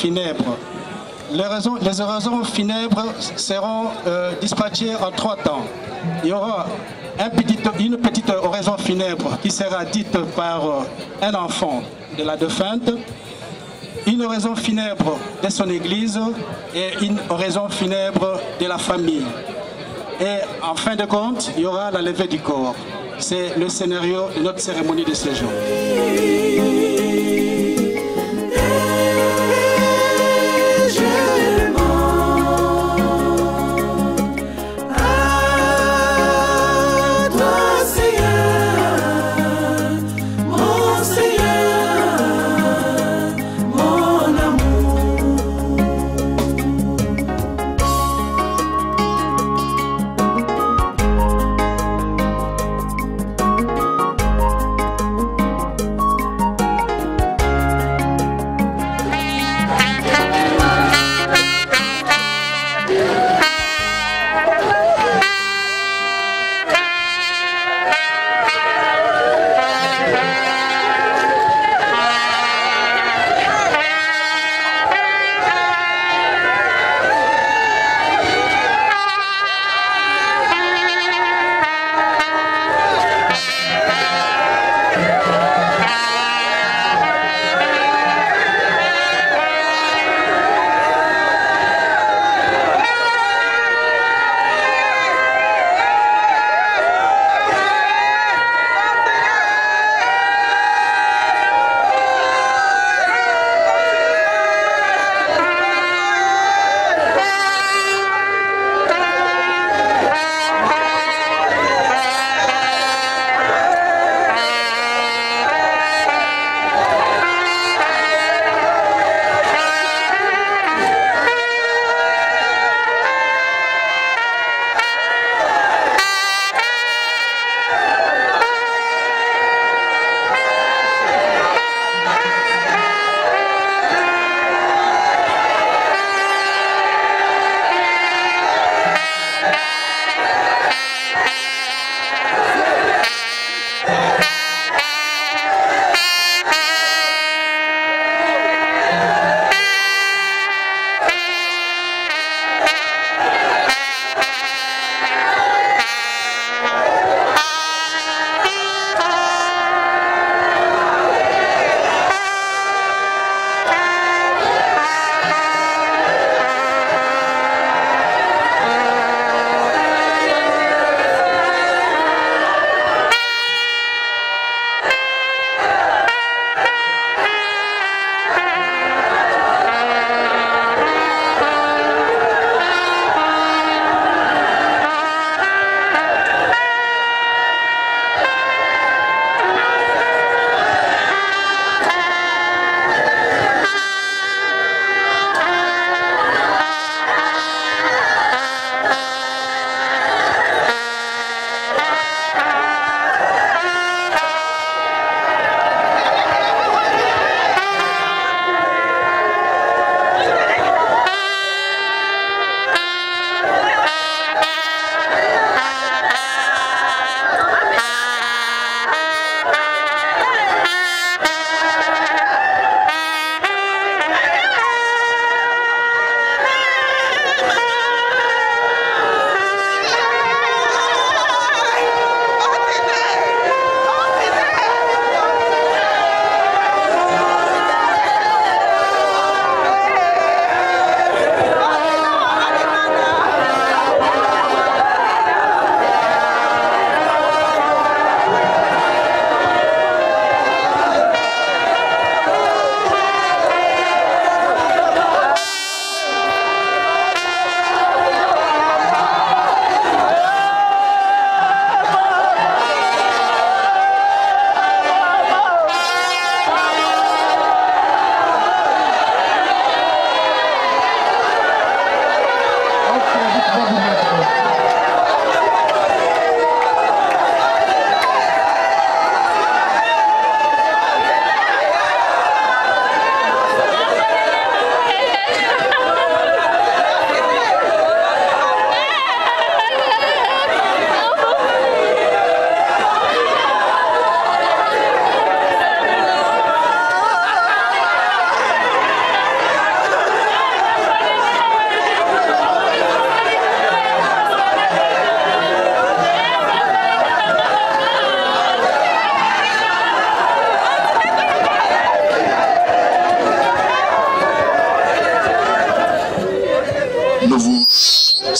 funèbres. Les oraisons funèbres seront dispatchées en 3 temps. Il y aura une petite oraison funèbre qui sera dite par un enfant de la défunte, une oraison funèbre de son église et une oraison funèbre de la famille. Et en fin de compte, il y aura la levée du corps. C'est le scénario de notre cérémonie de ce jour.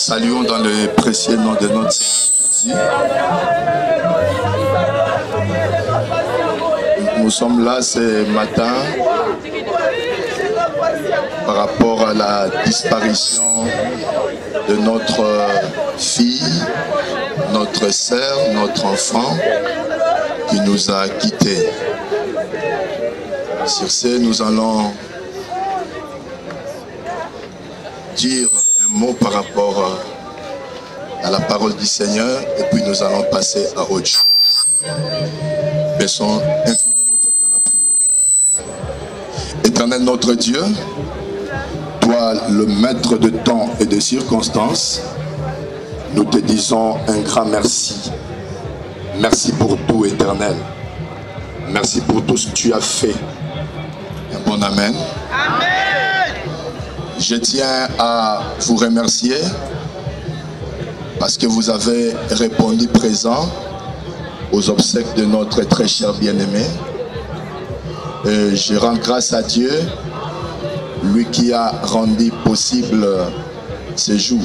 saluons dans le précieux nom de notre Seigneur Jésus. Nous sommes là ce matin par rapport à la disparition de notre fille, notre sœur, notre enfant qui nous a quittés. Sur ce, nous allons dire un mot par rapport à la parole du Seigneur et puis nous allons passer à autre chose. Baissons nos têtes dans la prière. Éternel notre Dieu, toi le maître de temps et de circonstances, nous te disons un grand merci. Merci pour tout, Éternel. Merci pour tout ce que tu as fait. Un bon amen. Amen. Je tiens à vous remercier parce que vous avez répondu présent aux obsèques de notre très cher bien-aimé. Je rends grâce à Dieu, lui qui a rendu possible ce jour.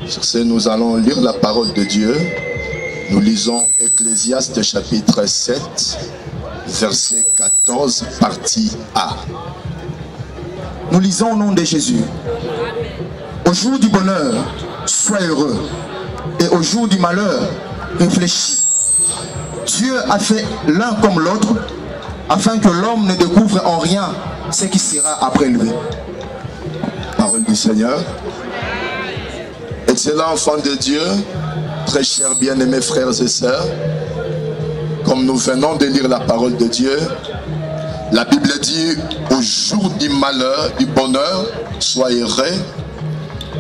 Sur ce, nous allons lire la parole de Dieu. Nous lisons Ecclésiaste chapitre 7, verset 14, partie A. Nous lisons au nom de Jésus. Au jour du bonheur, sois heureux. Et au jour du malheur, réfléchis. Dieu a fait l'un comme l'autre, afin que l'homme ne découvre en rien ce qui sera après lui. Parole du Seigneur. Excellent enfant de Dieu, très chers bien-aimés frères et sœurs, comme nous venons de lire la parole de Dieu, la Bible dit, au jour du malheur, du bonheur, sois heureux,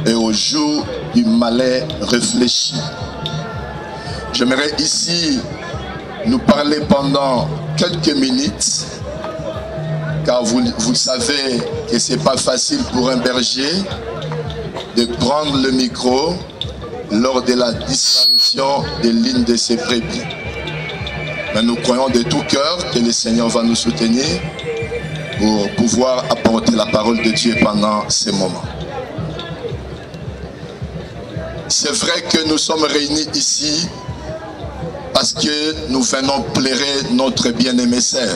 et au jour du malheur, réfléchis. J'aimerais ici nous parler pendant quelques minutes, car vous savez que ce n'est pas facile pour un berger de prendre le micro lors de la disparition de l'une de ses brebis. Mais nous croyons de tout cœur que le Seigneur va nous soutenir pour pouvoir apporter la parole de Dieu pendant ces moments. C'est vrai que nous sommes réunis ici parce que nous venons plairer notre bien-aimé sœur.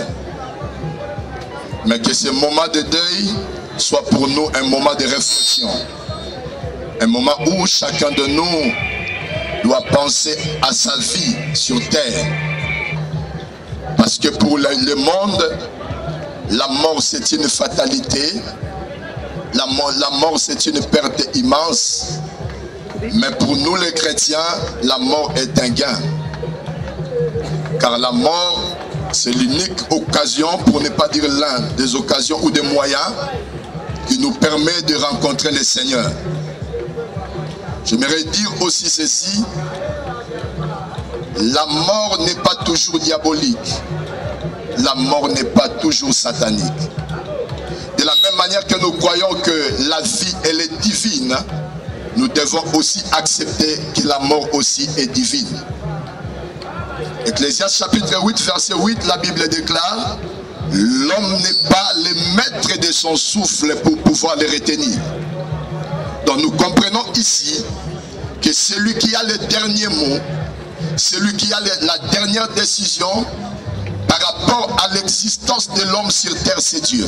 Mais que ce moment de deuil soit pour nous un moment de réflexion. Un moment où chacun de nous doit penser à sa vie sur terre. Parce que pour le monde, la mort c'est une fatalité. La mort c'est une perte immense. Mais pour nous les chrétiens, la mort est un gain. Car la mort, c'est l'unique occasion, pour ne pas dire l'un des occasions ou des moyens qui nous permet de rencontrer le Seigneur. J'aimerais dire aussi ceci, la mort n'est pas toujours diabolique, la mort n'est pas toujours satanique. De la même manière que nous croyons que la vie elle est divine, nous devons aussi accepter que la mort aussi est divine. Ecclésiaste chapitre 8, verset 8, la Bible déclare, l'homme n'est pas le maître de son souffle pour pouvoir le retenir. Donc nous comprenons ici que celui qui a le dernier mot, celui qui a la dernière décision par rapport à l'existence de l'homme sur terre, c'est Dieu.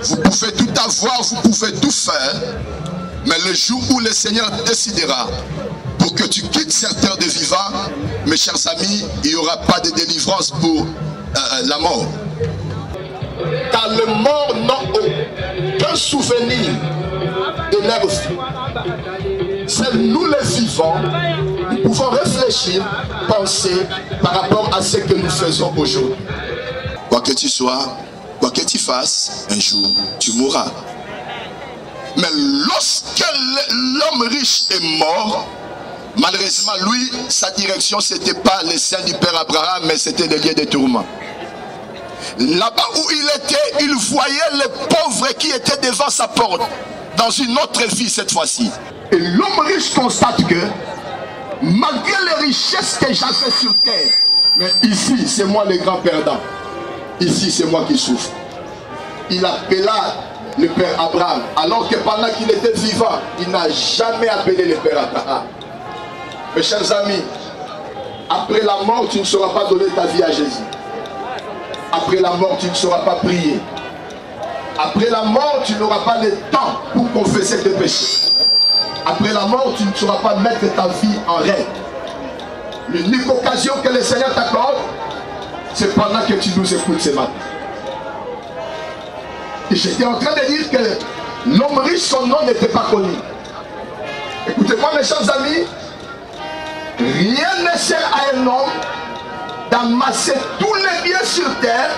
Vous pouvez tout avoir, vous pouvez tout faire, mais le jour où le Seigneur décidera pour que tu quittes cette terre de vivant, mes chers amis, il n'y aura pas de délivrance pour la mort. Car les morts n'ont aucun souvenir de leur vie. C'est nous les vivants, nous pouvons réfléchir, penser par rapport à ce que nous faisons aujourd'hui. Quoi que tu sois, quoi que tu fasses, un jour tu mourras. Mais lorsque l'homme riche est mort, malheureusement lui, sa direction c'était pas les saints du Père Abraham, mais c'était le lieu de tourment. Là-bas où il était, il voyait les pauvres qui étaient devant sa porte, dans une autre vie cette fois-ci. Et l'homme riche constate que, malgré les richesses que j'avais sur terre, mais ici c'est moi le grand perdant, ici c'est moi qui souffre. Il appela le père Abraham, alors que pendant qu'il était vivant, il n'a jamais appelé le père Abraham. Mes chers amis, après la mort, tu ne sauras pas donner ta vie à Jésus. Après la mort, tu ne sauras pas prier. Après la mort, tu n'auras pas le temps pour confesser tes péchés. Après la mort, tu ne sauras pas mettre ta vie en règle. L'unique occasion que le Seigneur t'accorde, c'est pendant que tu nous écoutes ce matin. Et j'étais en train de dire que l'homme riche, son nom n'était pas connu. Écoutez-moi mes chers amis, rien ne sert à un homme d'amasser tous les biens sur terre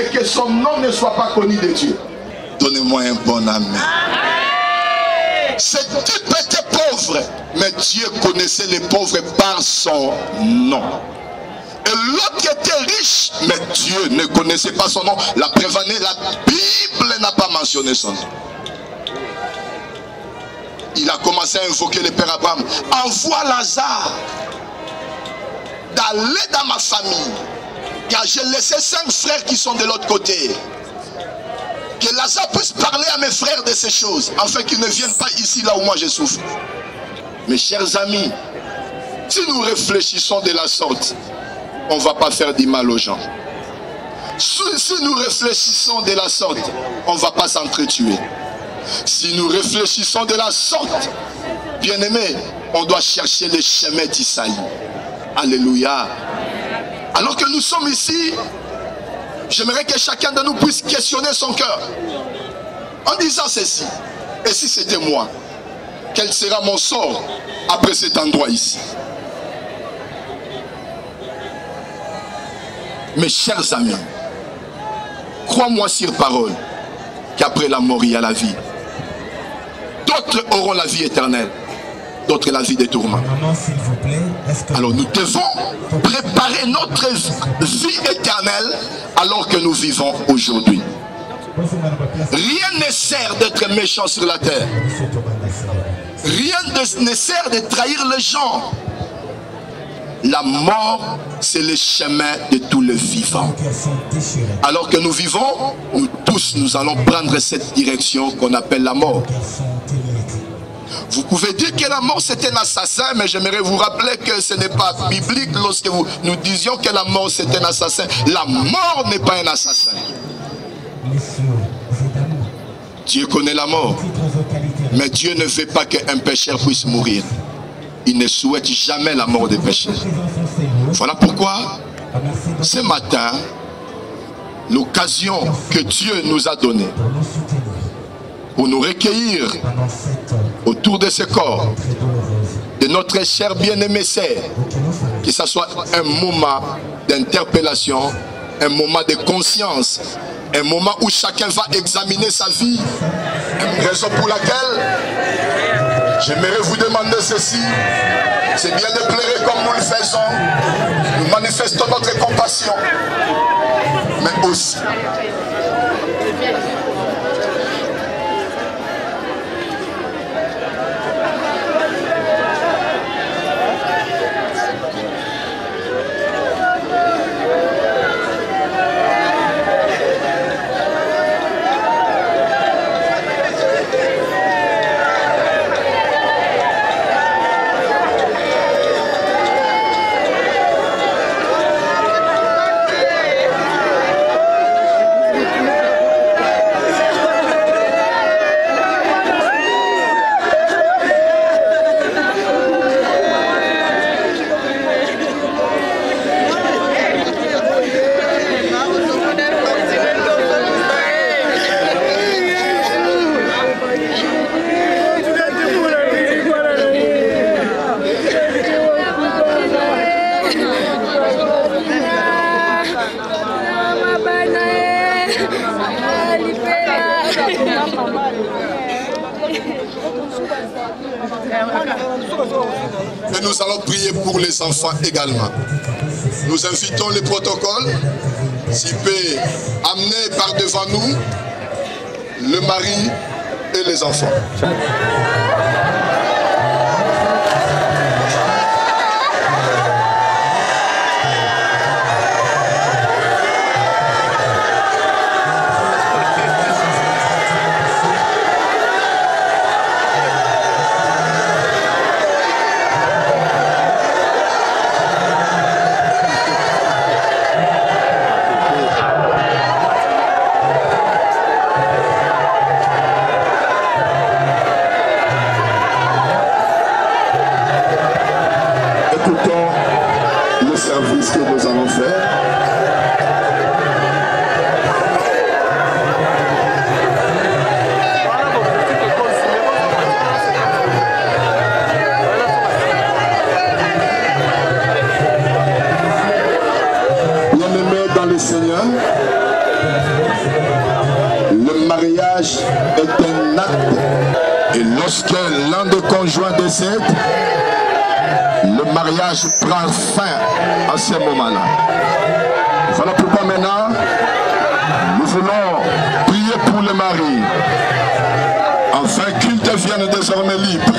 et que son nom ne soit pas connu de Dieu. Donnez-moi un bon amen. Cet type était pauvre, mais Dieu connaissait les pauvres par son nom. Et l'autre était riche, mais Dieu ne connaissait pas son nom. La preuve en est, la Bible n'a pas mentionné son nom. Il a commencé à invoquer le Père Abraham. Envoie Lazare d'aller dans ma famille. Car j'ai laissé 5 frères qui sont de l'autre côté. Que Lazare puisse parler à mes frères de ces choses, afin qu'ils ne viennent pas ici là où moi je souffre. Mes chers amis, si nous réfléchissons de la sorte, on ne va pas faire du mal aux gens. Si nous réfléchissons de la sorte, on ne va pas s'entretuer. Si nous réfléchissons de la sorte, bien-aimés, on doit chercher les chemins d'Isaïe. Alléluia. Alors que nous sommes ici, j'aimerais que chacun de nous puisse questionner son cœur en disant ceci: et si c'était moi, quel sera mon sort après cet endroit ici? Mes chers amis, crois-moi sur parole qu'après la mort il y a la vie. D'autres auront la vie éternelle, d'autres la vie des tourments. Alors nous devons préparer notre vie éternelle alors que nous vivons aujourd'hui. Rien ne sert d'être méchant sur la terre. Rien ne sert de trahir les gens. La mort, c'est le chemin de tous les vivants. Alors que nous vivons, nous tous, nous allons prendre cette direction qu'on appelle la mort. Vous pouvez dire que la mort c'est un assassin, mais j'aimerais vous rappeler que ce n'est pas biblique lorsque nous disions que la mort c'est un assassin. La mort n'est pas un assassin. Dieu connaît la mort, mais Dieu ne veut pas qu'un pécheur puisse mourir. Il ne souhaite jamais la mort des pécheurs. Voilà pourquoi, ce matin, l'occasion que Dieu nous a donnée pour nous recueillir autour de ce corps, de notre cher bien-aimé sœur, que ce soit un moment d'interpellation, un moment de conscience, un moment où chacun va examiner sa vie. Raison pour laquelle j'aimerais vous demander ceci: c'est bien de pleurer comme nous le faisons, nous manifestons notre compassion, mais aussi et nous allons prier pour les enfants également. Nous invitons le protocole, s'il peut amener par devant nous le mari et les enfants. le Seigneur, le mariage est un acte. Et lorsque l'un des conjoints décède, le mariage prend fin à ce moment-là. Voilà pourquoi maintenant, nous voulons prier pour le mari, afin qu'il devienne désormais libre.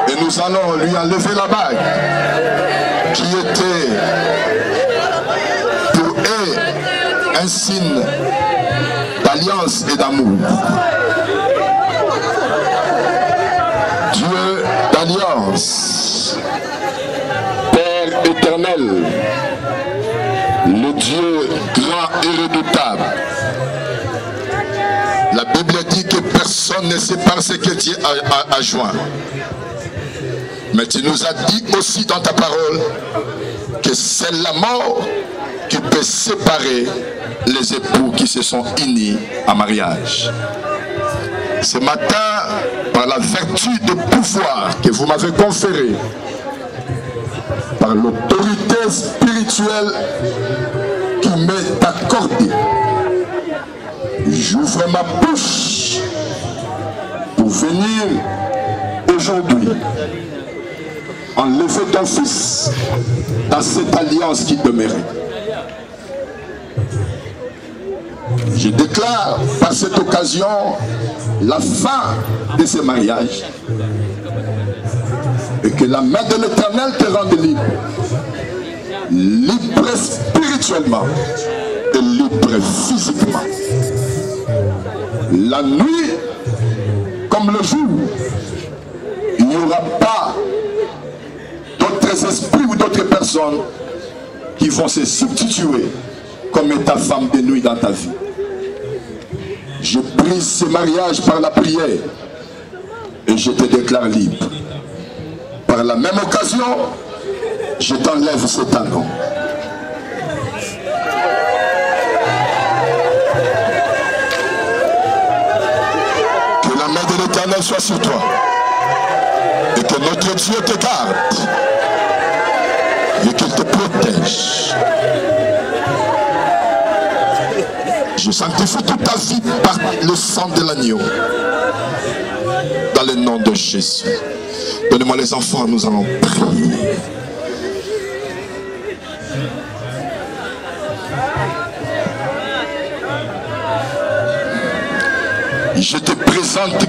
Et nous allons lui enlever la bague qui était pour eux un signe d'alliance et d'amour. Dieu d'alliance, Père éternel, le Dieu grand et redoutable. La Bible dit que personne ne sépare ce que Dieu a joint. Mais tu nous as dit aussi dans ta parole que c'est la mort qui peut séparer les époux qui se sont unis en mariage. Ce matin, par la vertu de pouvoir que vous m'avez conféré, par l'autorité spirituelle qui m'est accordée, j'ouvre ma bouche pour venir aujourd'hui enlever ton fils dans cette alliance qui demeurait. Je déclare par cette occasion la fin de ce mariage et que la main de l'Éternel te rende libre. Libre spirituellement et libre physiquement. La nuit comme le jour, il n'y aura pas d'autres esprits ou d'autres personnes qui vont se substituer comme ta femme de nuit dans ta vie. Je brise ce mariage par la prière et je te déclare libre. Par la même occasion, je t'enlève cet anneau. Que la main de l'Éternel soit sur toi et que notre Dieu te garde et qu'il te protège. Je sanctifie toute ta vie par le sang de l'agneau. Dans le nom de Jésus. Donnez-moi les enfants, nous allons prier. Je te présente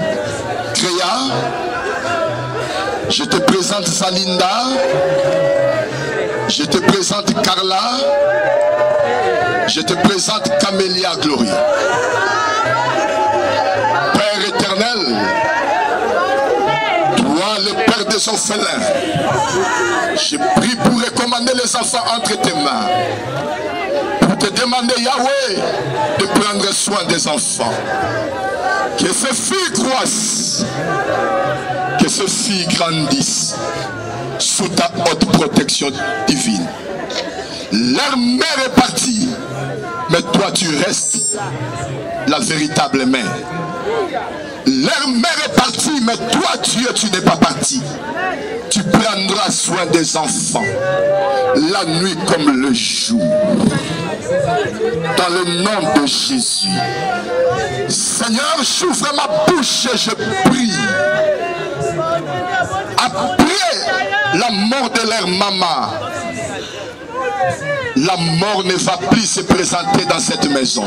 Créa. Je te présente Salinda. Je te présente Carla. Je te présente Camélia Gloria. Père éternel, toi le Père des orphelins, je prie pour recommander les enfants entre tes mains. Pour te demander, Yahweh, de prendre soin des enfants. Que ces filles croissent, que ces filles grandissent sous ta haute protection divine. Leur mère est partie, mais toi tu restes la véritable mère. Leur mère est partie, mais toi Dieu tu n'es pas parti. Tu prendras soin des enfants, la nuit comme le jour. Dans le nom de Jésus. Seigneur, j'ouvre ma bouche et je prie. Après la mort de leur maman, la mort ne va plus se présenter dans cette maison.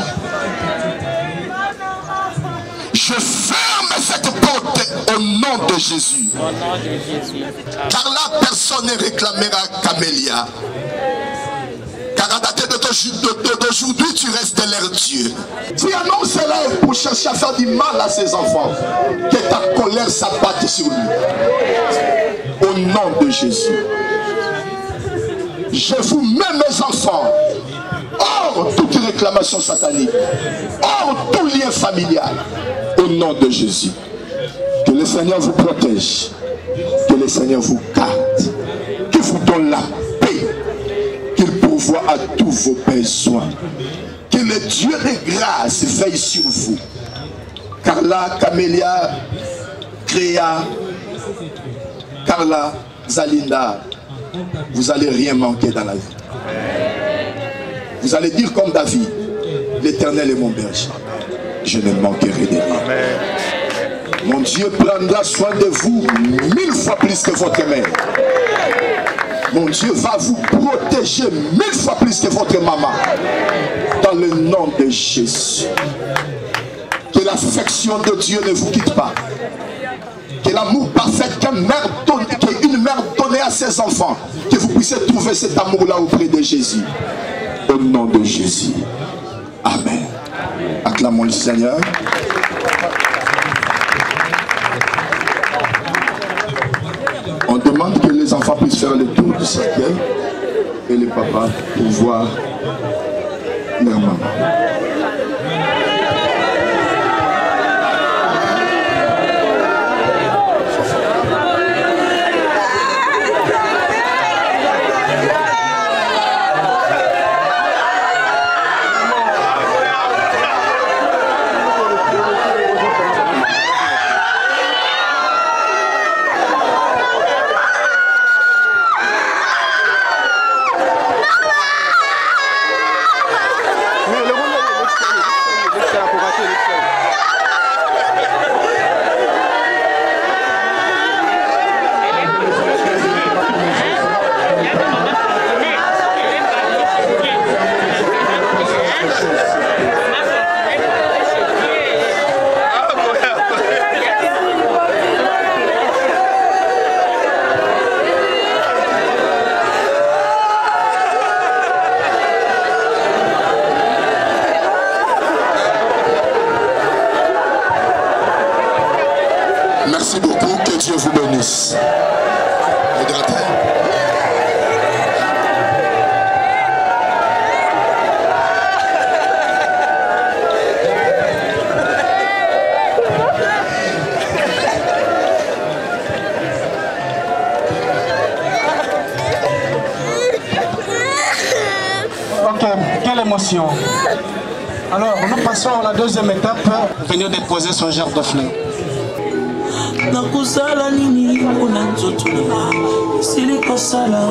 Je ferme cette porte au nom de Jésus. Car là, personne ne réclamera Camélia. Car à dater d'aujourd'hui, tu restes leur Dieu. Tu annonces cela pour chercher à faire du mal à ses enfants. Que ta colère s'abatte sur lui. Au nom de Jésus. Je vous mets mes enfants hors toute réclamation satanique, hors tout lien familial, au nom de Jésus. Que le Seigneur vous protège, que le Seigneur vous garde, qu'il vous donne la paix, qu'il pourvoie à tous vos besoins, que le Dieu de grâce veille sur vous. Carla, Camélia, Créa, Carla, Zalinda, vous n'allez rien manquer dans la vie. Vous allez dire comme David, l'Éternel est mon berger, je ne manquerai de rien. Mon Dieu prendra soin de vous 1000 fois plus que votre mère. Mon Dieu va vous protéger 1000 fois plus que votre maman. Dans le nom de Jésus. Que l'affection de Dieu ne vous quitte pas. Que l'amour parfait qu'une mère donne à ses enfants, que vous puissiez trouver cet amour-là auprès de Jésus. Au nom de Jésus. Amen. Acclamons le Seigneur. On demande que les enfants puissent faire le tour du cercueil et les papas pour voir leur maman. Merci beaucoup, que Dieu vous bénisse. Ok, quelle émotion. Alors, nous passons à la deuxième étape, venir déposer son germe de fleurs. Nakusala nini mpona nzoto na esili kosala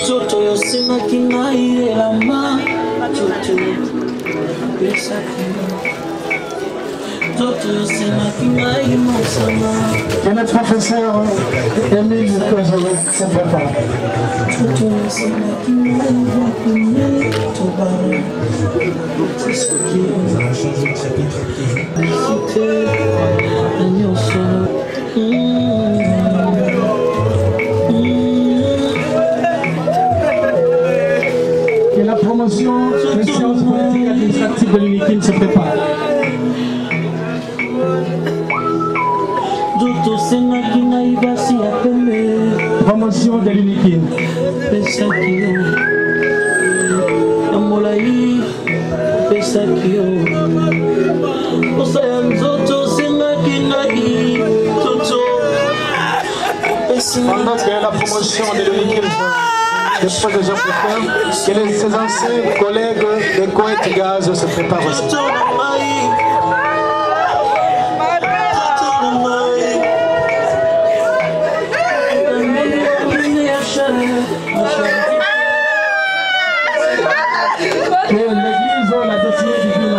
nzoto yosengaki ngai elamba nzoto pesaki nzoto yosengaki ngai mosama Que notre professeur Émile se prépare. nzoto yosengaki ngai bakune tobara Que la promotion des sciences politiques et administratives de l'UNIKIN se prépare. Promotion de l'UNIKIN. Pendant que la promotion de l'UNIKIN dépose des gens que ses anciens collègues de Koweït Gaz se préparent aussi. Que l'église la destinée divine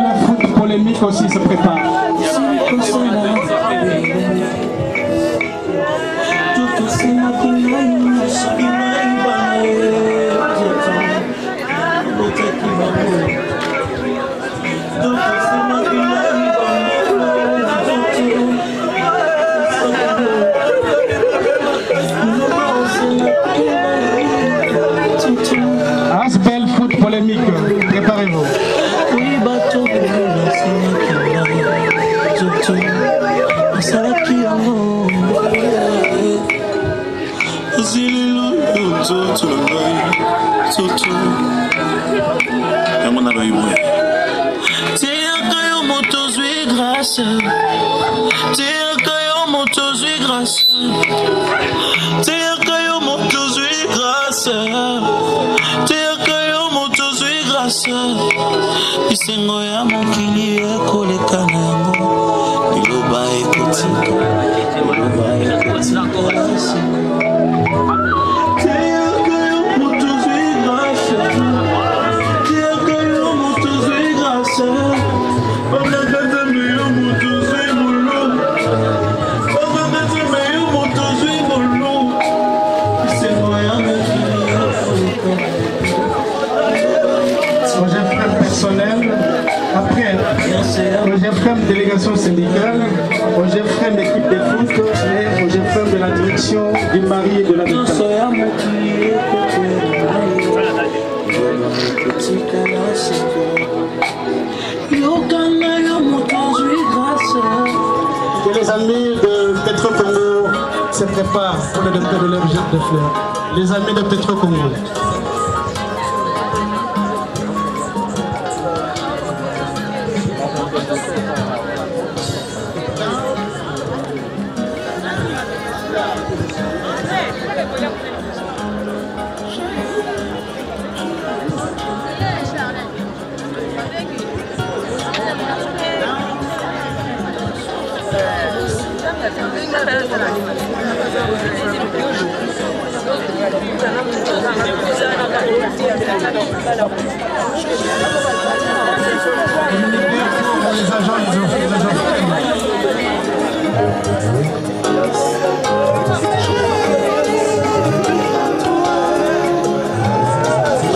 le foot polémique aussi se prépare. Asbel foot polémique, préparez-vous. Isengo ya mokili ekoleka na yango liloba ekotika aux jeunes femmes de la direction du mari et de l'habitat. Que les amis de Petro Congo se préparent pour le dépôt de leur jet de fleurs. Les amis de Petro Congo. Les agents,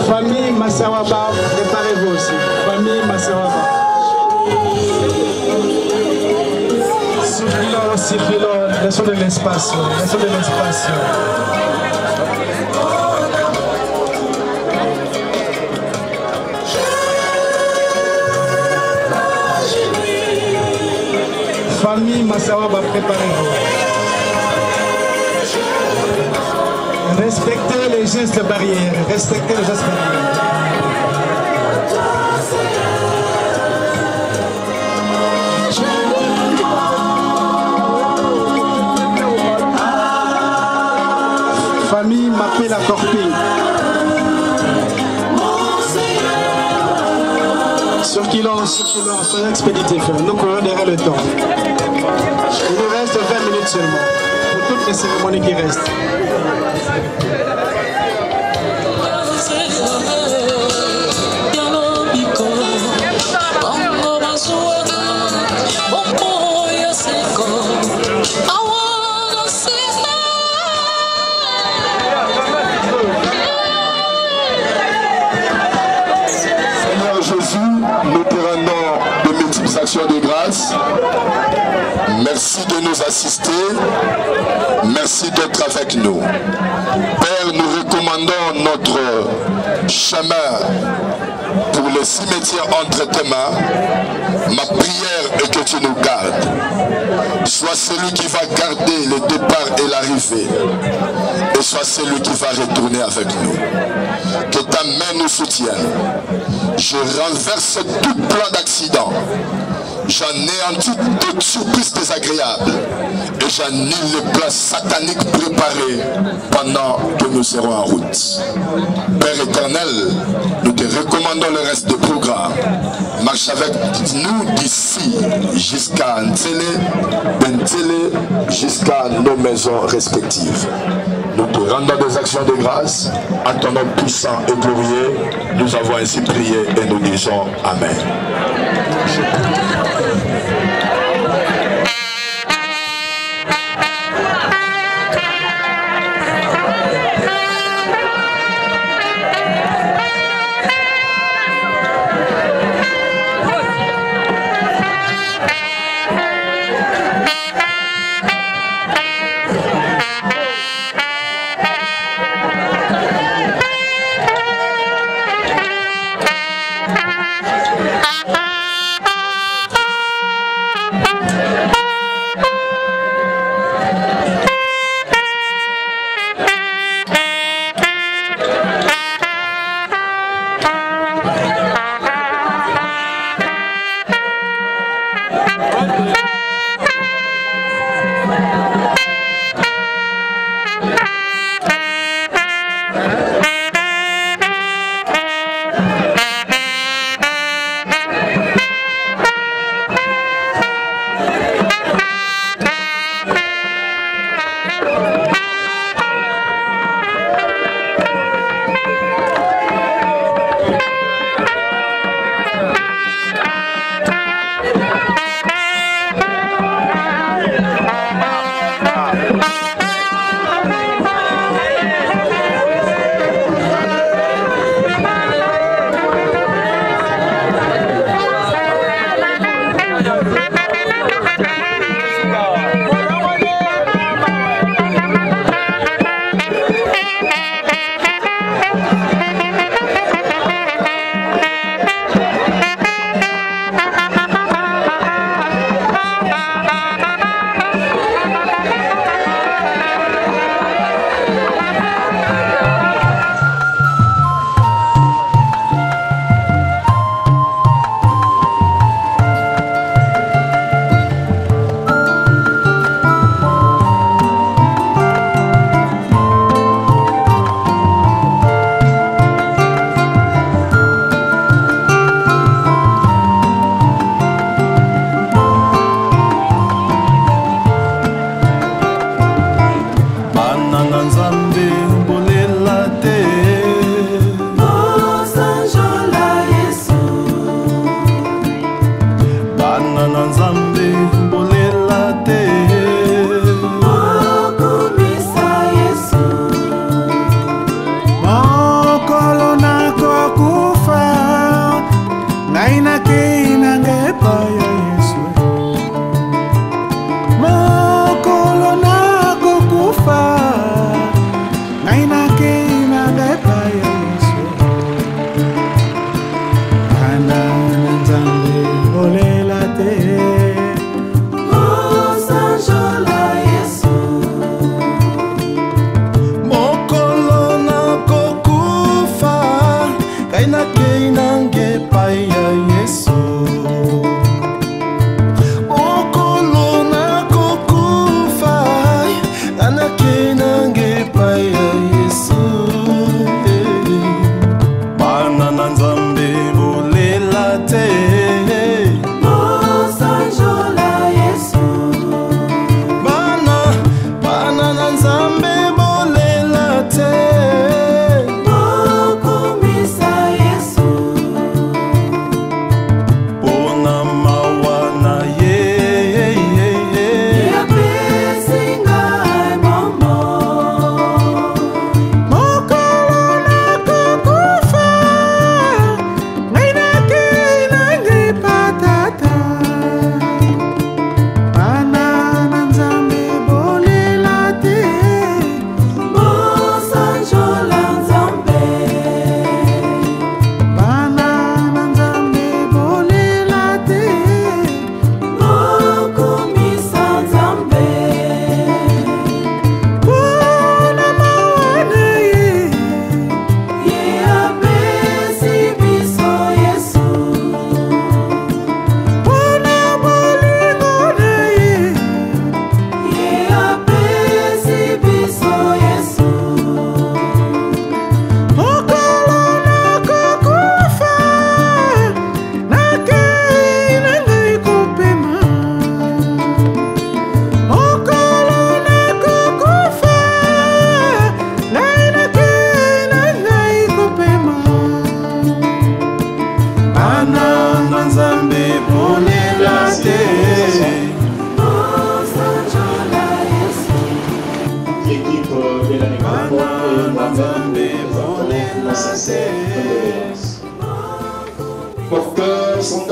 famille Massawaba, préparez-vous aussi. Famille Massawaba. Circulons, laissons de l'espace. Laissons de l'espace. Famille Massawaba, préparez-vous. Respectez les gestes barrières. Respectez les gestes barrières. Famille m'appelle à Corping. Circulons, soyez expéditifs. Nous courons derrière le temps. Il nous reste 20 minutes seulement pour toutes les cérémonies qui restent. De grâce, merci de nous assister, merci d'être avec nous. Père, nous recommandons notre chemin pour le cimetière entre tes mains. Ma prière est que tu nous gardes. Sois celui qui va garder le départ et l'arrivée, et sois celui qui va retourner avec nous. Que ta main nous soutienne. Je renverse tout plan d'accident. J'anéantis toute surprise désagréable et j'annule les plans sataniques préparés pendant que nous serons en route. Père éternel, nous te recommandons le reste du programme. Marche avec nous d'ici jusqu'à Ntélé, d'Ntélé jusqu'à nos maisons respectives. Nous te rendons des actions de grâce. En ton nom puissant et glorieux, nous avons ainsi prié et nous disons Amen.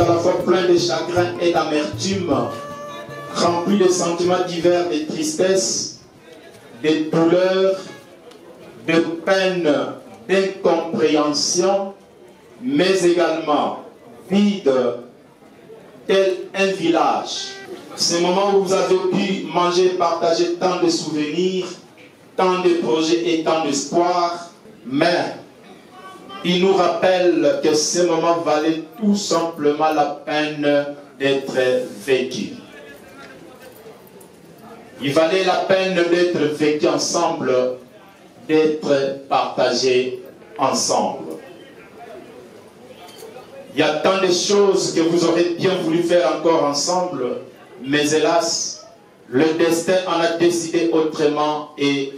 la fois plein de chagrin et d'amertume, rempli de sentiments divers, de tristesse, de douleur, de peine, d'incompréhension, mais également vide, tel un village. Ces moments où vous avez pu manger, partager tant de souvenirs, tant de projets et tant d'espoir, mais il nous rappelle que ces moments valaient tout simplement la peine d'être vécus. Il valait la peine d'être vécu ensemble, d'être partagé ensemble. Il y a tant de choses que vous aurez bien voulu faire encore ensemble, mais hélas, le destin en a décidé autrement et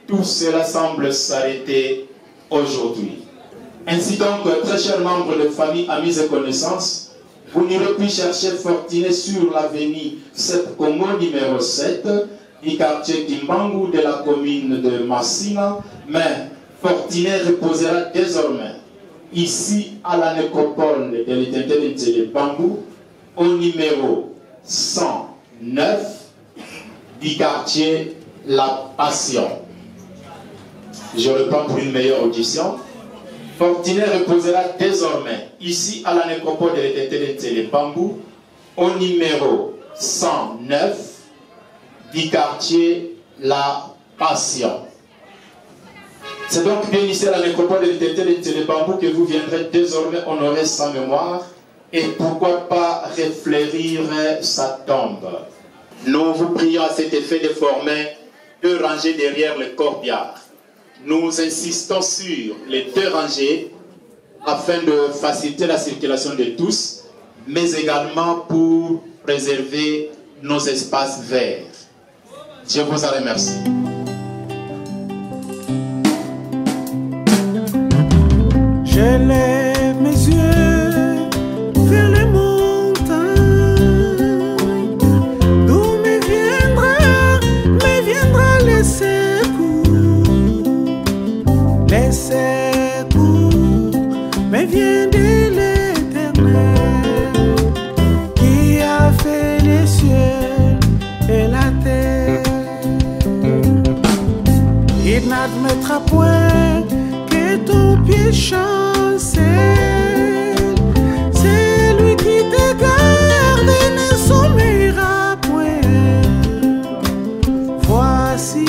tout cela semble s'arrêter aujourd'hui. Ainsi donc, très chers membres de famille, amis et connaissances, vous n'irez plus chercher Fortinet sur l'avenue Sepkomo numéro 7 du quartier Kimbangu de la commune de Massina, mais Fortinet reposera désormais ici à la nécropole de l'éternité de Bambou au numéro 109 du quartier La Passion. Je reprends pour une meilleure audition. Fortinet reposera désormais ici à la nécropole de l'éternité de Bambou au numéro 109 du quartier La Passion. C'est donc bien ici à la nécropole de l'éternité de Bambou que vous viendrez désormais honorer sa mémoire et pourquoi pas réfléchir sa tombe. Nous vous prions à cet effet de former 2 rangées derrière le corbillard. Nous insistons sur les 2 rangées afin de faciliter la circulation de tous, mais également pour préserver nos espaces verts. Je vous en remercie. Je lève mes yeux vers les montagnes, d'où me viendra les secours. Les secours me viennent de l'Éternel, qui a fait les cieux et la terre. Il n'admettra point que ton pied chancelle. C'est lui qui te garde et ne sommeillera point. Voici,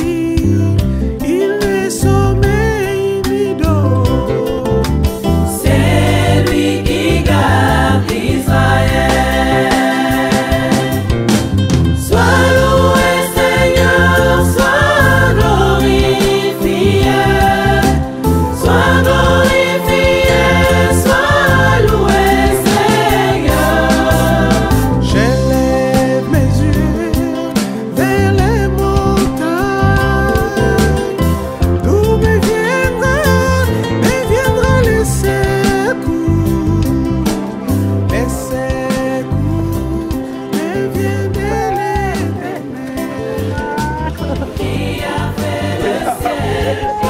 il ne sommeille ni dort. C'est lui qui garde Israël. Sois loué Seigneur, sois glorifié. Sois glorifié, sois loué Seigneur. J'élève mes yeux vers les montagnes, d'où me viendra les secours. Les secours me viennent de l'Éternel, qui a fait le ciel et la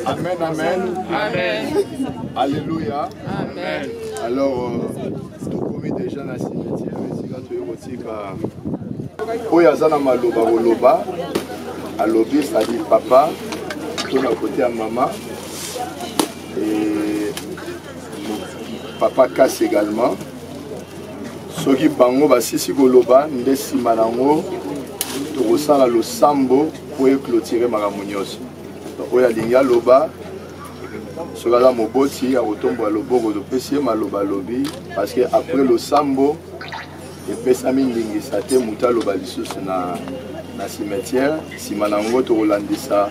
Amen, amen. Amen. Alléluia. Amen. Alors, tout commis déjà dans le cimetière, oyo aza na maloba koloba alobi c'est-à-dire papa to na côté ya mama et papa Kasi également soki bango basisi koloba nde nsima nango tokosala losambo po eclotire makambo nyonso oyo alingi aloba soki aza moboti akotombola loboko topesi ye maloba alobi parce que après losambo epesami ndingisa te moto aloba lisusu na cimetière nsima nango tokolandisa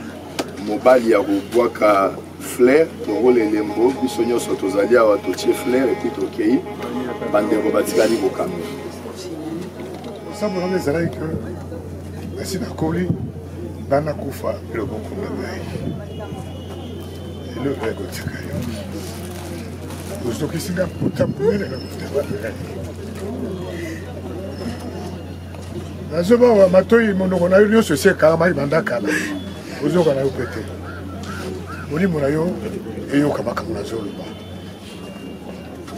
mobali ya kobwaka Flair, Toro les Lembo, Bissonio Sotozalia, Watotier Flair, et puis Tokei, Bandero Batikali Bokam. Ça me rend les oreilles que, si la colis, Bana Koufa, le bon combat. Et le vrai Gotikayo. Vous êtes ici, pour taper, Nazoba matoi monoko na union sociale karama ibanda kala ozoka na opete moni mona yo et yo kabaka mona zoloba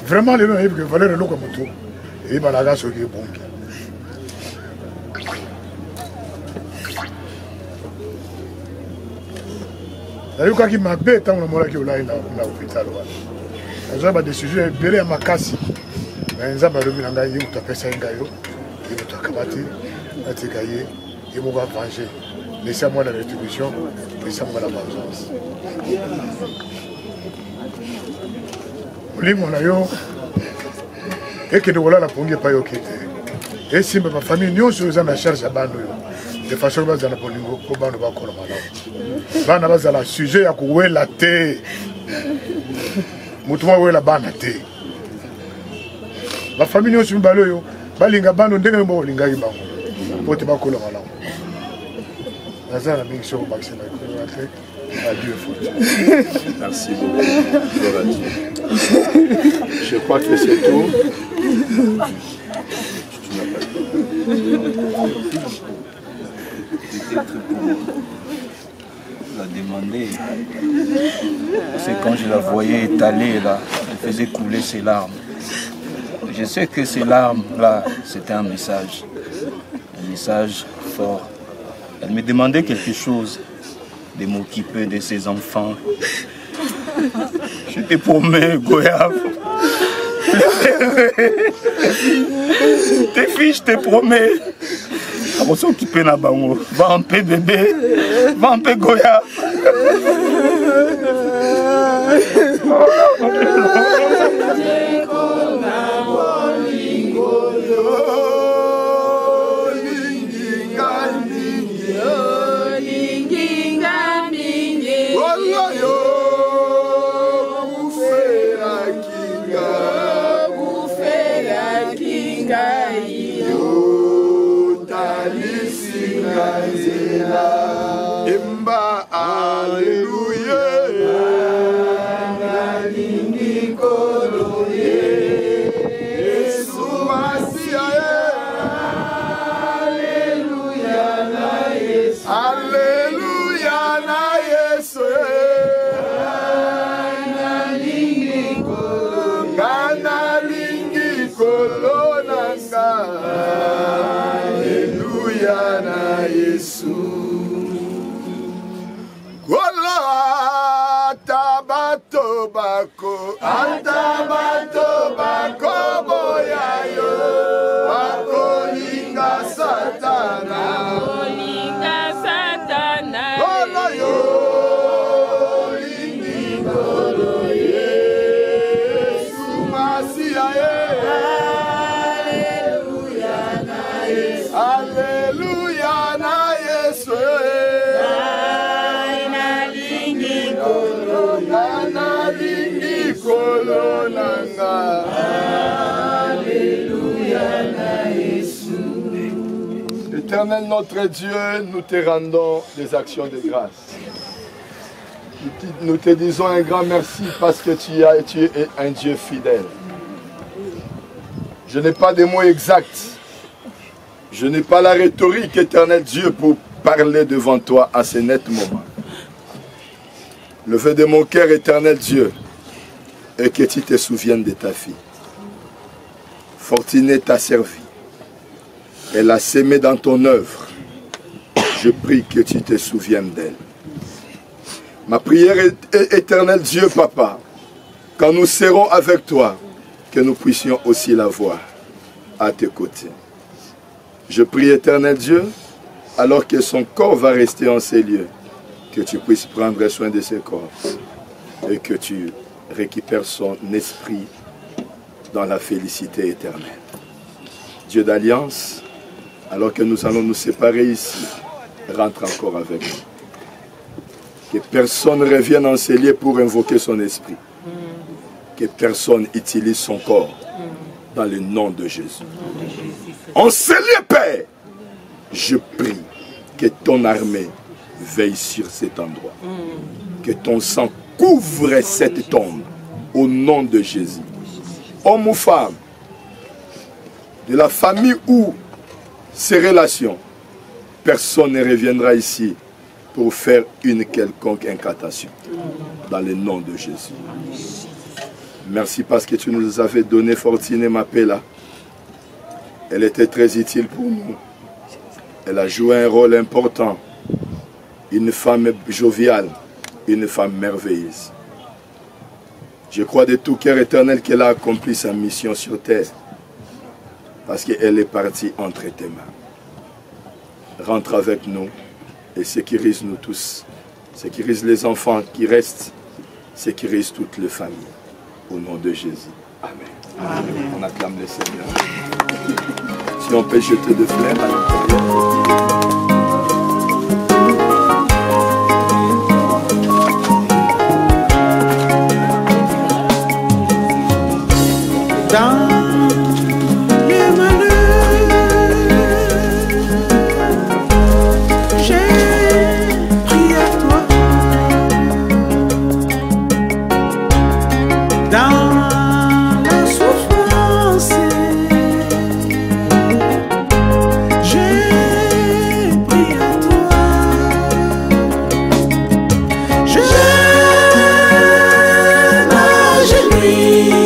vraiment les gens que valeur loko moto et balaga soki bongi ayo kaki mabe tango na molaki olai na hôpital wana azo ba décision belé ya makasi na nzamba lobi na ngai yuta pesa ngayo yuta kabati Atikaye, et on va venger. Laissez-moi la rétribution, laissez-moi la vengeance. Mon ayo, et que de voilà la pongue pas yoké. Et si ma famille n'y a pas de charge à bando, de façon que la polingo, pour bando va colomba. Bana va la sujet à couper la thé. Moutouma oué la bana thé. Ma famille n'y a pas de balo, balinga bando, ndenge mbo linga ibango. Pote bakolo malamu. Nazana mingi sur Maxime adieu fortune. Merci beaucoup. Je crois que c'est tout. La demander. C'est quand je la voyais étalée là, elle faisait couler ses larmes. Je sais que ces larmes là, c'était un message. Un message fort. Elle me demandait quelque chose, de m'occuper de ses enfants. Je te promets, Goyave. Tes filles, je te promets. On va s'occuper de bango. Va en paix, bébé. Va en paix, Goyave. Imba, alléluia. Alléluia na Yesu. Kana lingi kolonanga. Alléluia na Yesu. Gola tabato bako. Atabato bako boyayo. Bako linga satana. Éternel notre Dieu, nous te rendons des actions de grâce. Nous te disons un grand merci parce que tu es un Dieu fidèle. Je n'ai pas de mots exacts. Je n'ai pas la rhétorique, éternel Dieu, pour parler devant toi à ce net moment. Le vœu de mon cœur, éternel Dieu, est que tu te souviennes de ta fille. Fortunée t'a servi. Elle a sémé dans ton œuvre. Je prie que tu te souviennes d'elle. Ma prière est, éternel Dieu, Papa, quand nous serons avec toi, que nous puissions aussi la voir à tes côtés. Je prie, éternel Dieu, alors que son corps va rester en ces lieux, que tu puisses prendre soin de ce corps et que tu récupères son esprit dans la félicité éternelle. Dieu d'alliance, alors que nous allons nous séparer ici, rentre encore avec nous. Que personne ne revienne en ces lieux pour invoquer son esprit. Que personne utilise son corps dans le nom de Jésus. En ces lieux, Père, je prie que ton armée veille sur cet endroit. Que ton sang couvre cette tombe au nom de Jésus. Homme ou femme, de la famille ou ces relations, personne ne reviendra ici pour faire une quelconque incantation. Dans le nom de Jésus. Merci parce que tu nous avais donné Fortine Mapela. Elle était très utile pour nous. Elle a joué un rôle important. Une femme joviale, une femme merveilleuse. Je crois de tout cœur éternel qu'elle a accompli sa mission sur terre. Parce qu'elle est partie entre tes mains. Rentre avec nous et sécurise-nous tous. Sécurise les enfants qui restent. Sécurise toutes les familles. Au nom de Jésus. Amen. Amen. On acclame le Seigneur. Si on peut jeter de fleurs à l'intérieur. Dans les malheurs, j'ai prié à toi. Dans la souffrance, j'ai prié à toi. Je m'agenouille.